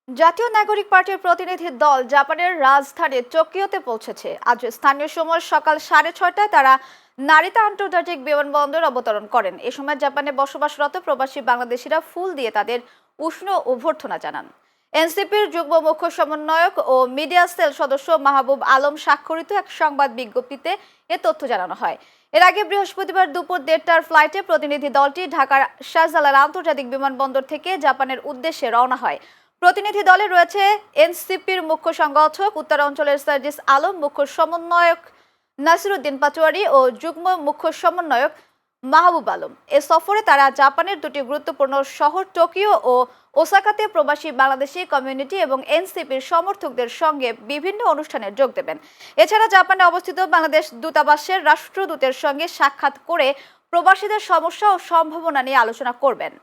জাতীয় নাগরিক পার্টির প্রতিনিধি দল জাপানের রাজধানী টোকিওতে পৌঁছেছে। আজ স্থানীয় সময় সকাল 6:30টায় তারা নারিতা আন্তর্জাতিক বিমানবন্দর অবতরণ করেন। এ সময় জাপানে বসবাসরত প্রবাসী বাংলাদেশিরা ফুল দিয়ে তাদের উষ্ণ অভ্যর্থনা জানান। এনসিপির যুগ্ম মুখ্য সমন্বয়ক ও মিডিয়া সেল সদস্য মাহবুব আলম স্বাক্ষরিত এক সংবাদ বিজ্ঞপ্তিতে এ তথ্য জানানো হয়। এর আগে বৃহস্পতিবার দুপুর 1:30টার ফ্লাইটে প্রতিনিধি দলটি ঢাকার শাহজালাল আন্তর্জাতিক বিমানবন্দর থেকে জাপানের উদ্দেশ্যে রওনা হয়। প্রতিনিধি দলে রয়েছে এনসিপির মুখ্য সংগঠক উত্তরাঞ্চলের সার্জিস আলম, মুখ্য সমন্বয়ক নাসিরউদ্দিন পাটোয়ারি ও যুগ্ম মুখ্য সমন্বয়ক মাহবুব আলম। এ সফরে তারা জাপানের দুটি গুরুত্বপূর্ণ শহর টোকিও ও ওসাকাতে প্রবাসী বাংলাদেশি কমিউনিটি এবং এনসিপির সমর্থকদের সঙ্গে বিভিন্ন অনুষ্ঠানে যোগ দেবেন। এছাড়া জাপানে অবস্থিত বাংলাদেশ দূতাবাসের রাষ্ট্রদূতের সঙ্গে সাক্ষাৎ করে প্রবাসীদের সমস্যা ও সম্ভাবনা নিয়ে আলোচনা করবেন।